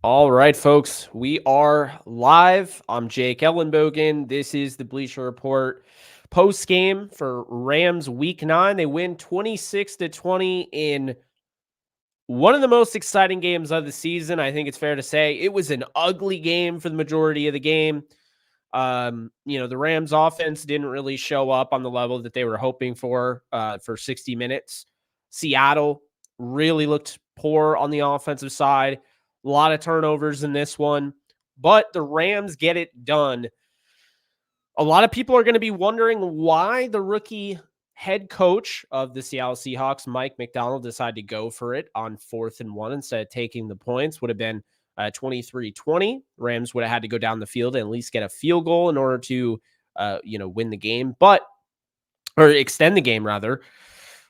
All right, folks, we are live. I'm Jake Ellenbogen. This is the Bleacher Report post game for Rams Week 9. They win 26-20 in one of the most exciting games of the season. I think it's fair to say it was an ugly game for the majority of the game. The Rams offense didn't really show up on the level that they were hoping for 60 minutes. Seattle really looked poor on the offensive side. A lot of turnovers in this one, but the Rams get it done. A lot of people are going to be wondering why the rookie head coach of the Seattle Seahawks, Mike Macdonald, decided to go for it on 4th and 1 instead of taking the points. Would have been 23-20. Rams would have had to go down the field and at least get a field goal in order to, win the game, or extend the game rather.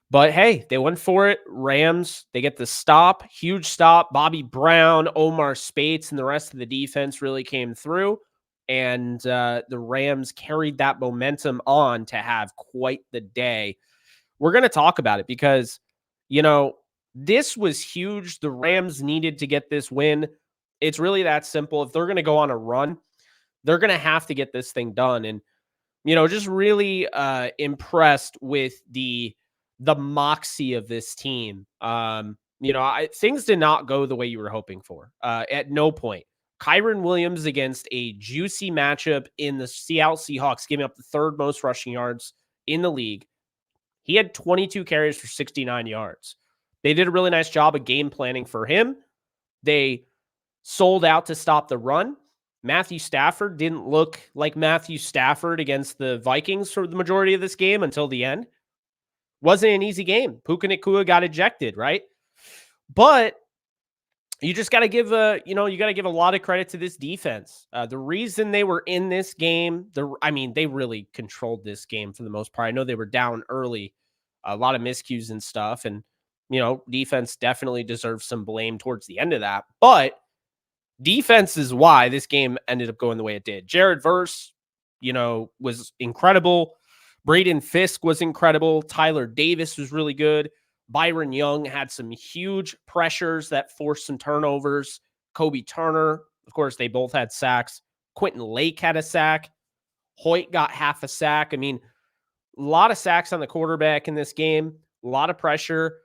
But hey, they went for it. Rams, they get the stop, huge stop. Bobby Brown, Omar Spates, and the rest of the defense really came through. And the Rams carried that momentum on to have quite the day. We're going to talk about it because, this was huge. The Rams needed to get this win. It's really that simple. If they're going to go on a run, they're going to have to get this thing done. And, just really impressed with the moxie of this team. Things did not go the way you were hoping for. At no point. Kyren Williams against a juicy matchup in the Seattle Seahawks, giving up the third most rushing yards in the league. He had 22 carries for 69 yards. They did a really nice job of game planning for him. They sold out to stop the run. Matthew Stafford didn't look like Matthew Stafford against the Vikings for the majority of this game until the end. Wasn't an easy game. Puka Nacua got ejected, right? But you just got to give a lot of credit to this defense. The reason they were in this game, they really controlled this game for the most part. I know they were down early, a lot of miscues and stuff, and defense definitely deserves some blame towards the end of that. But defense is why this game ended up going the way it did. Jared Verse, was incredible. Braden Fisk was incredible. Tyler Davis was really good. Byron Young had some huge pressures that forced some turnovers. Kobe Turner, of course, they both had sacks. Quentin Lake had a sack. Hoyt got half a sack. A lot of sacks on the quarterback in this game. A lot of pressure.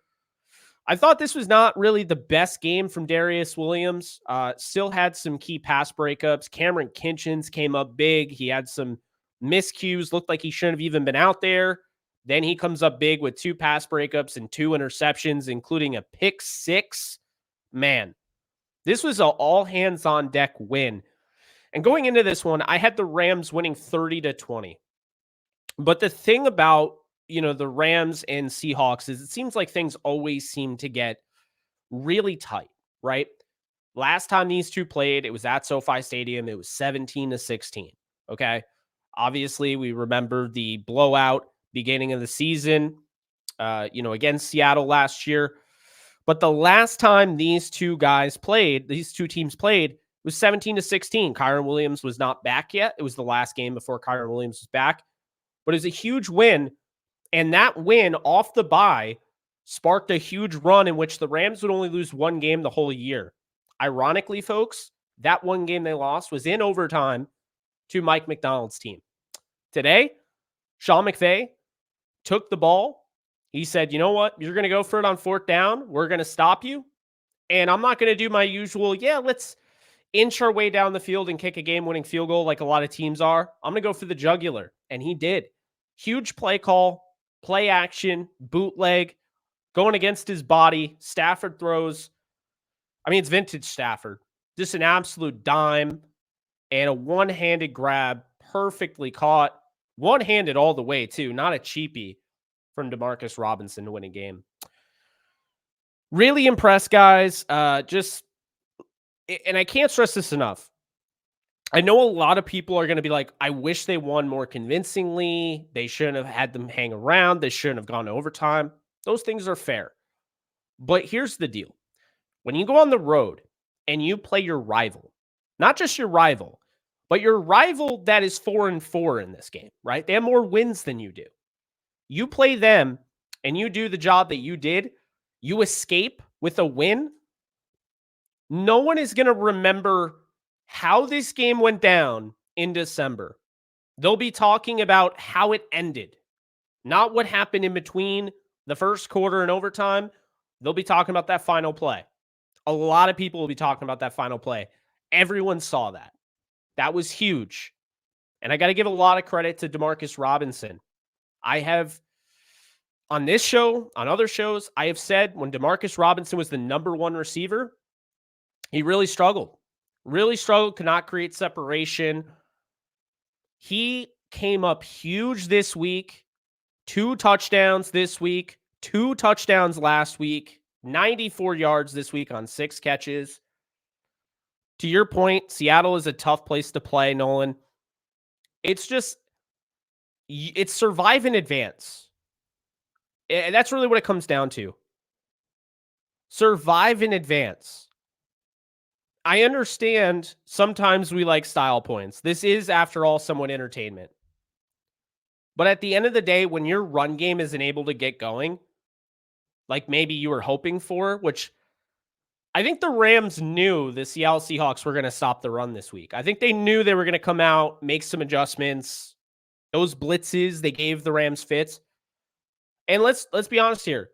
I thought this was not really the best game from Darius Williams. Still had some key pass breakups. Cameron Kinchins came up big. He had some miscues. Looked like he shouldn't have even been out there. Then he comes up big with 2 pass breakups and 2 interceptions, including a pick 6. Man, this was an all-hands-on-deck win. And going into this one, I had the Rams winning 30-20. But the thing about, the Rams and Seahawks is it seems like things always seem to get really tight, right? Last time these two played, it was at SoFi Stadium. It was 17-16, okay? Obviously, we remember the blowout beginning of the season, against Seattle last year. But the last time these two teams played, was 17-16. Kyren Williams was not back yet. It was the last game before Kyren Williams was back. But it was a huge win. And that win off the bye sparked a huge run in which the Rams would only lose one game the whole year. Ironically, folks, that one game they lost was in overtime to Mike Macdonald's team. Today, Sean McVay took the ball. He said, you know what? You're going to go for it on 4th down. We're going to stop you. And I'm not going to do my usual, let's inch our way down the field and kick a game-winning field goal like a lot of teams are. I'm going to go for the jugular. And he did. Huge play call, play action, bootleg, going against his body. Stafford throws. It's vintage Stafford. Just an absolute dime and a one-handed grab, perfectly caught. One-handed all the way, too. Not a cheapie from DeMarcus Robinson to win a game. Really impressed, guys. And I can't stress this enough. I know a lot of people are going to be like, I wish they won more convincingly. They shouldn't have had them hang around. They shouldn't have gone to overtime. Those things are fair. But here's the deal. When you go on the road and you play your rival, not just your rival, but your rival that is 4-4 in this game, right? They have more wins than you do. You play them and you do the job that you did. You escape with a win. No one is going to remember how this game went down in December. They'll be talking about how it ended, not what happened in between the first quarter and overtime. They'll be talking about that final play. A lot of people will be talking about that final play. Everyone saw that. That was huge. And I got to give a lot of credit to DeMarcus Robinson. I have, on this show, on other shows, I have said when DeMarcus Robinson was the number one receiver, he really struggled. Could not create separation. He came up huge this week. 2 touchdowns this week, 2 touchdowns last week, 94 yards this week on 6 catches. To your point, Seattle is a tough place to play, Nolan. It's survive in advance. And that's really what it comes down to. Survive in advance. I understand sometimes we like style points. This is, after all, somewhat entertainment. But at the end of the day, when your run game isn't able to get going, like maybe you were hoping for, which I think the Rams knew the Seattle Seahawks were going to stop the run this week. I think they knew they were going to come out, make some adjustments. Those blitzes, they gave the Rams fits. And let's be honest here.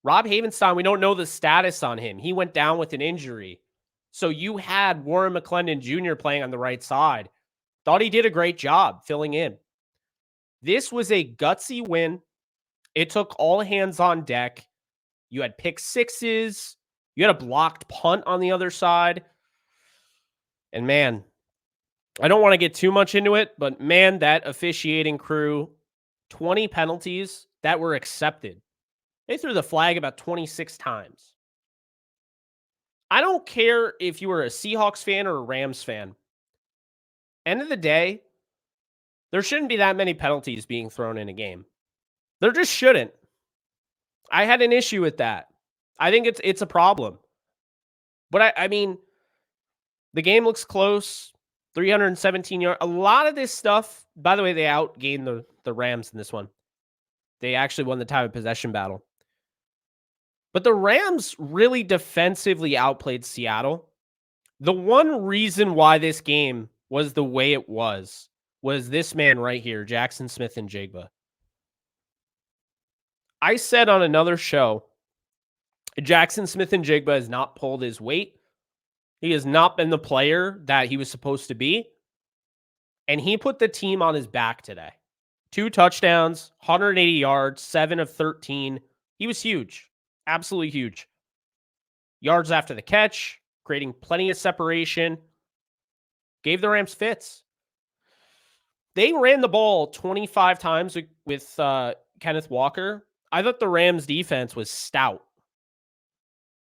Rob Havenstein, we don't know the status on him. He went down with an injury. So you had Warren McClendon Jr. playing on the right side. Thought he did a great job filling in. This was a gutsy win. It took all hands on deck. You had pick sixes. You had a blocked punt on the other side. And man, I don't want to get too much into it, but man, that officiating crew, 20 penalties that were accepted. They threw the flag about 26 times. I don't care if you were a Seahawks fan or a Rams fan. End of the day, there shouldn't be that many penalties being thrown in a game. There just shouldn't. I had an issue with that. I think it's a problem. But I mean, the game looks close. 317 yards. A lot of this stuff, by the way, they outgained the Rams in this one. They actually won the time of possession battle. But the Rams really defensively outplayed Seattle. The one reason why this game was the way it was this man right here, Jackson Smith-Njigba. I said on another show, Jackson Smith-Njigba has not pulled his weight. He has not been the player that he was supposed to be. And he put the team on his back today. 2 touchdowns, 180 yards, 7 of 13. He was huge. Absolutely huge. Yards after the catch, creating plenty of separation. Gave the Rams fits. They ran the ball 25 times with Kenneth Walker. I thought the Rams defense was stout.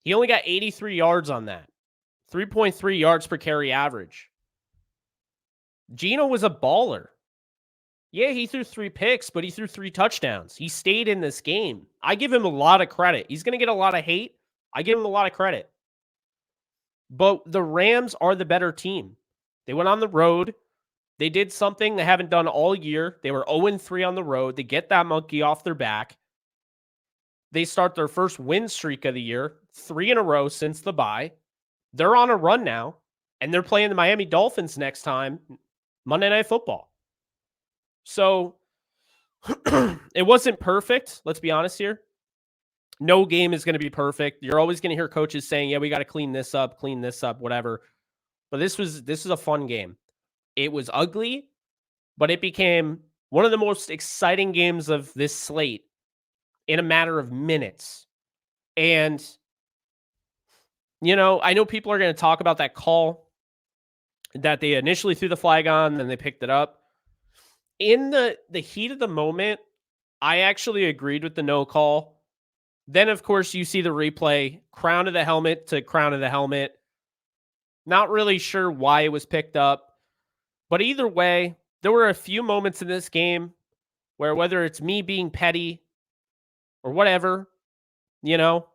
He only got 83 yards on that. 3.3 yards per carry average. Geno was a baller. Yeah, he threw 3 picks, but he threw 3 touchdowns. He stayed in this game. I give him a lot of credit. He's going to get a lot of hate. I give him a lot of credit. But the Rams are the better team. They went on the road. They did something they haven't done all year. They were 0-3 on the road. They get that monkey off their back. They start their first win streak of the year, 3 in a row since the bye. They're on a run now, and they're playing the Miami Dolphins next time, Monday Night Football. So it wasn't perfect. Let's be honest here. No game is going to be perfect. You're always going to hear coaches saying, yeah, we got to clean this up, whatever. But this was a fun game. It was ugly, but it became one of the most exciting games of this slate in a matter of minutes. And, you know, I know people are going to talk about that call that they initially threw the flag on, then they picked it up. In the heat of the moment, I actually agreed with the no call. Then, of course, you see the replay, crown of the helmet to crown of the helmet. Not really sure why it was picked up. But either way, there were a few moments in this game where, whether it's me being petty or whatever, you know,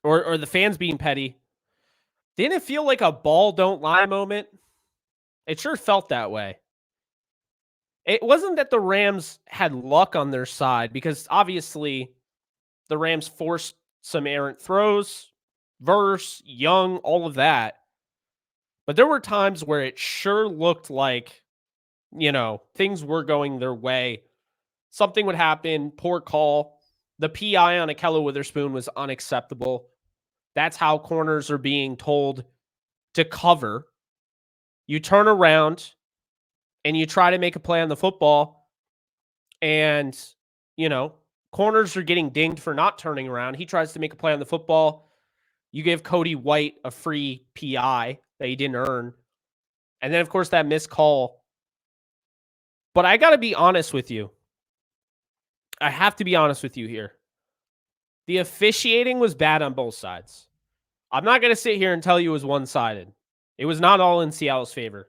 or the fans being petty, didn't it feel like a ball don't lie moment? It sure felt that way. It wasn't that the Rams had luck on their side, because obviously the Rams forced some errant throws. Verse, Young, all of that. But there were times where it sure looked like, things were going their way. Something would happen, poor call. The PI on Akello Witherspoon was unacceptable. That's how corners are being told to cover. You turn around and you try to make a play on the football, and, corners are getting dinged for not turning around. He tries to make a play on the football. You give Cody White a free PI that he didn't earn. And then, of course, that missed call. But I got to be honest with you. I have to be honest with you here. The officiating was bad on both sides. I'm not going to sit here and tell you it was one-sided. It was not all in Seattle's favor.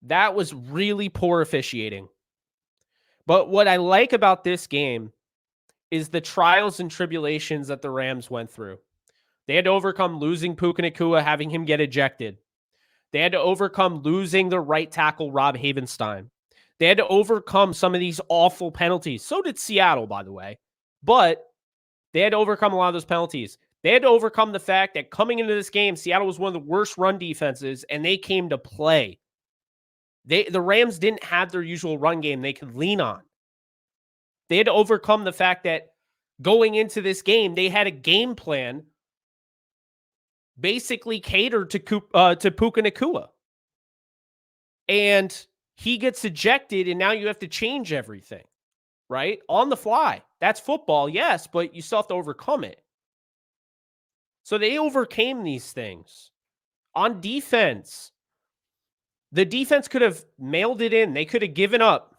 That was really poor officiating. But what I like about this game is the trials and tribulations that the Rams went through. They had to overcome losing Puka Nacua, having him get ejected. They had to overcome losing the right tackle, Rob Havenstein. They had to overcome some of these awful penalties. So did Seattle, by the way. But they had to overcome a lot of those penalties. They had to overcome the fact that coming into this game, Seattle was one of the worst run defenses, and they came to play. The Rams didn't have their usual run game they could lean on. They had to overcome the fact that going into this game, they had a game plan basically catered to Puka Nacua. And he gets ejected, and now you have to change everything, right? On the fly. That's football, yes, but you still have to overcome it. So they overcame these things. On defense, the defense could have mailed it in. They could have given up.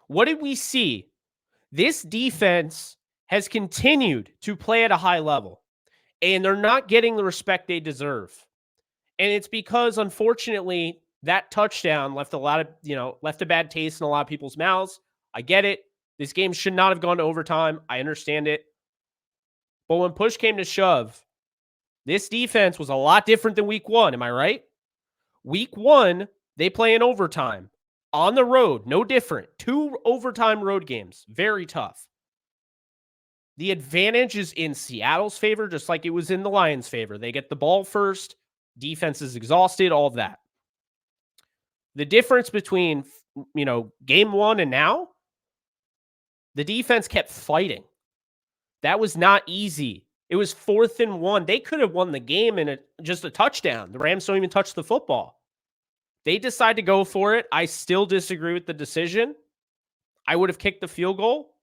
What did we see? This defense has continued to play at a high level, and they're not getting the respect they deserve. And it's because, unfortunately, that touchdown left a bad taste in a lot of people's mouths. I get it. This game should not have gone to overtime. I understand it. But when push came to shove, this defense was a lot different than week one. Am I right? Week one, they play in overtime. On the road, no different. 2 overtime road games. Very tough. The advantage is in Seattle's favor, just like it was in the Lions' favor. They get the ball first. Defense is exhausted, all of that. The difference between, game one and now, the defense kept fighting. That was not easy. It was 4th and 1. They could have won the game in just a touchdown. The Rams don't even touch the football. They decide to go for it. I still disagree with the decision. I would have kicked the field goal.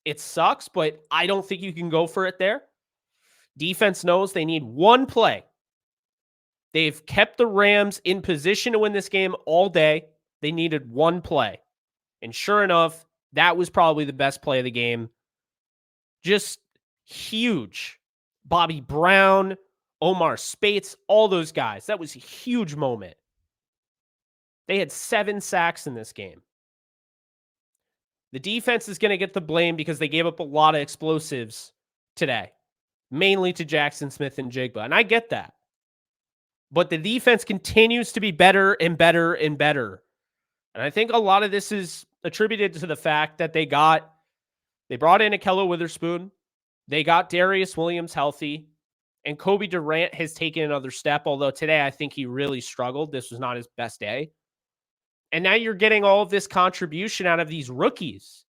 It sucks, but I don't think you can go for it there. Defense knows they need one play. They've kept the Rams in position to win this game all day. They needed one play. And sure enough, that was probably the best play of the game. Just huge. Bobby Brown, Omar Spates, all those guys. That was a huge moment. They had 7 sacks in this game. The defense is going to get the blame because they gave up a lot of explosives today, mainly to Jackson Smith and Jigba. And I get that. But the defense continues to be better and better and better. And I think a lot of this is attributed to the fact that they brought in Akello Witherspoon. They got Darius Williams healthy. And Kobe Durant has taken another step, although today I think he really struggled. This was not his best day. And now you're getting all of this contribution out of these rookies.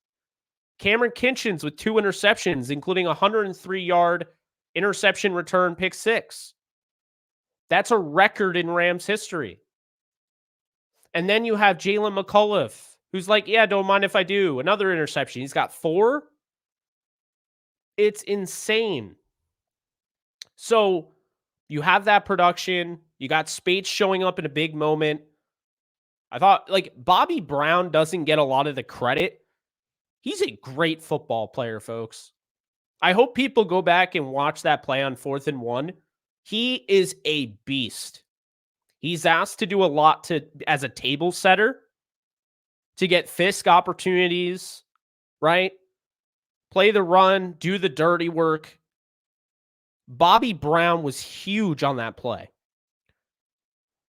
Cameron Kinchins with 2 interceptions, including a 103-yard interception return pick 6. That's a record in Rams history. And then you have Jalen McCullough, who's like, yeah, don't mind if I do. Another interception. He's got 4. It's insane. So you have that production. You got Spates showing up in a big moment. I thought, Bobby Brown doesn't get a lot of the credit. He's a great football player, folks. I hope people go back and watch that play on 4th and 1. He is a beast. He's asked to do a lot as a table setter to get Fisk opportunities, right? Play the run, do the dirty work. Bobby Brown was huge on that play.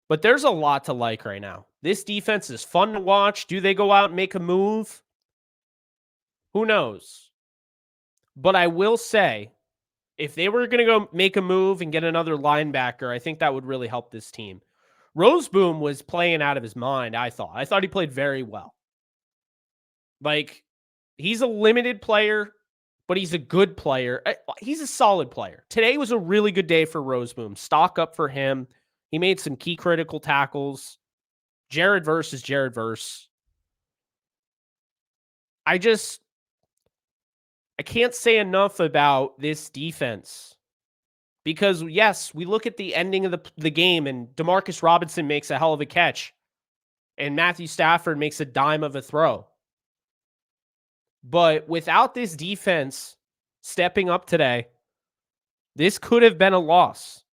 But there's a lot to like right now. This defense is fun to watch. Do they go out and make a move? Who knows? But I will say, If they were going to go make a move and get another linebacker, I think that would really help this team. Roseboom was playing out of his mind, I thought. I thought he played very well. Like, he's a limited player, but he's a good player. He's a solid player. Today was a really good day for Roseboom. Stock up for him. He made some key critical tackles. Jared Verse is Jared Verse. I can't say enough about this defense. Because, yes, we look at the ending of the game, and DeMarcus Robinson makes a hell of a catch, and Matthew Stafford makes a dime of a throw. But without this defense stepping up today, this could have been a loss.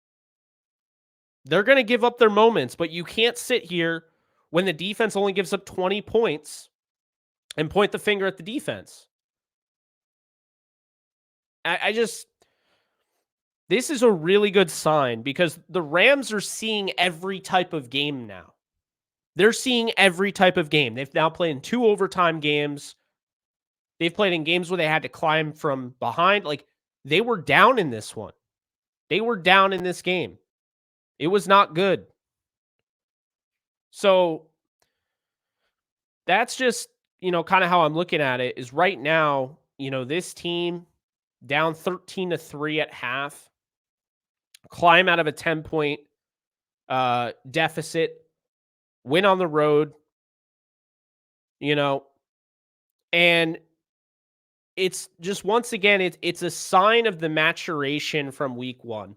They're going to give up their moments, but you can't sit here when the defense only gives up 20 points and point the finger at the defense. This is a really good sign because the Rams are seeing every type of game now. They're seeing every type of game. They've now played in 2 overtime games. They've played in games where they had to climb from behind. Like, they were down in this one. They were down in this game. It was not good. So that's just, kind of how I'm looking at it is right now, this team down 13-3 at half, climb out of a 10-point deficit, win on the road, and it's just, once again, it's a sign of the maturation from week 1.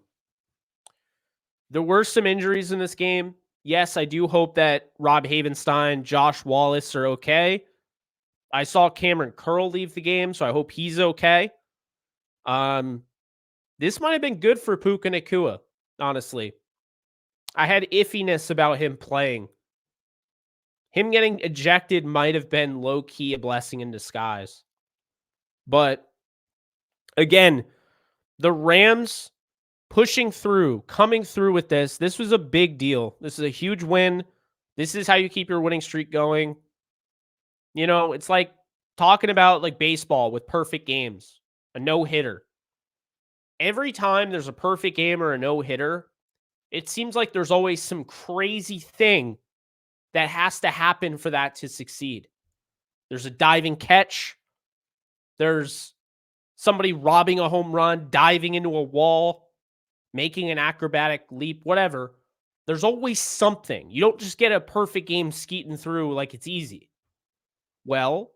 There were some injuries in this game. Yes, I do hope that Rob Havenstein, Josh Wallace are okay. I saw Cameron Curl leave the game, so I hope he's okay. This might have been good for Puka Nacua, honestly. I had iffiness about him playing. Him getting ejected might have been low-key a blessing in disguise. But, again, the Rams pushing through, coming through with this was a big deal. This is a huge win. This is how you keep your winning streak going. It's like talking about like baseball with perfect games, a no-hitter. Every time there's a perfect game or a no-hitter, it seems like there's always some crazy thing that has to happen for that to succeed. There's a diving catch. There's somebody robbing a home run, diving into a wall, making an acrobatic leap, whatever. There's always something. You don't just get a perfect game skeeting through like it's easy. Well,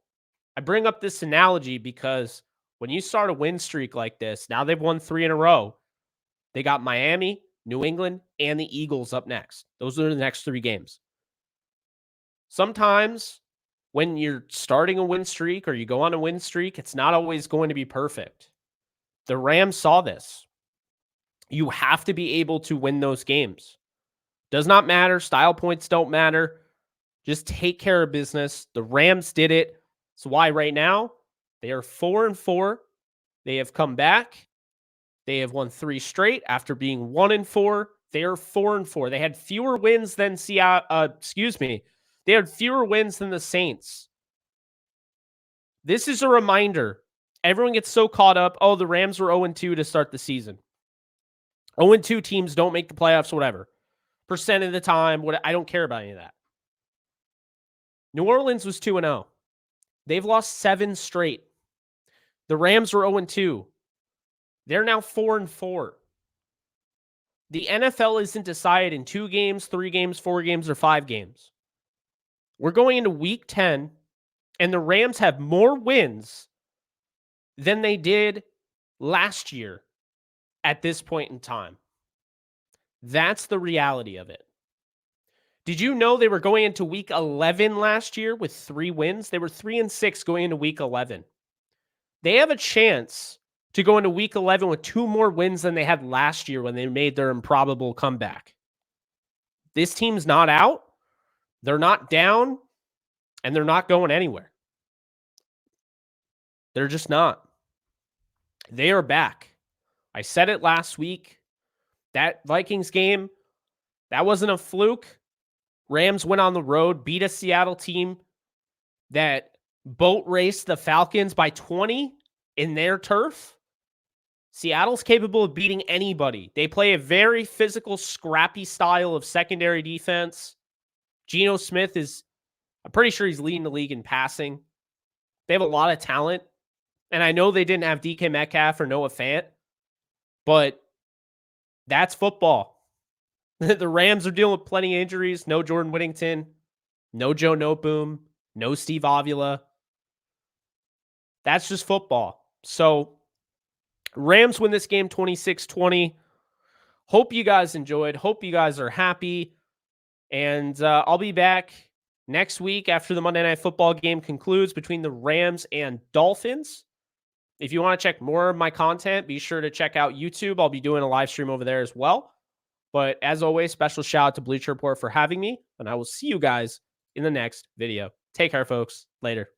I bring up this analogy because when you start a win streak like this, now they've won 3 in a row. They got Miami, New England, and the Eagles up next. Those are the next 3 games. Sometimes when you're starting a win streak or you go on a win streak, it's not always going to be perfect. The Rams saw this. You have to be able to win those games. Does not matter. Style points don't matter. Just take care of business. The Rams did it. That's why right now they are 4-4. They have come back. They have won 3 straight after being 1-4. They are 4-4. They had fewer wins than They had fewer wins than the Saints. This is a reminder. Everyone gets so caught up. Oh, the Rams were 0-2 to start the season. 0-2 teams don't make the playoffs, whatever. Percent of the time, I don't care about any of that. New Orleans was 2-0. They've lost 7 straight. The Rams were 0-2. They're now 4-4. The NFL isn't decided in 2 games, 3 games, 4 games, or 5 games. We're going into week 10, and the Rams have more wins than they did last year at this point in time. That's the reality of it. Did you know they were going into week 11 last year with 3 wins? They were 3-6 going into week 11. They have a chance to go into week 11 with 2 more wins than they had last year when they made their improbable comeback. This team's not out. They're not down, and they're not going anywhere. They're just not. They are back. I said it last week. That Vikings game, that wasn't a fluke. Rams went on the road, beat a Seattle team that boat raced the Falcons by 20 in their turf. Seattle's capable of beating anybody. They play a very physical, scrappy style of secondary defense. Geno Smith I'm pretty sure he's leading the league in passing. They have a lot of talent. And I know they didn't have DK Metcalf or Noah Fant, but that's football. The Rams are dealing with plenty of injuries. No Jordan Whittington, no Joe Noteboom, no Steve Avila. That's just football. So Rams win this game 26-20. Hope you guys enjoyed. Hope you guys are happy. And I'll be back next week after the Monday Night Football game concludes between the Rams and Dolphins. If you want to check more of my content, be sure to check out YouTube. I'll be doing a live stream over there as well. But as always, special shout out to Bleacher Report for having me, and I will see you guys in the next video. Take care, folks. Later.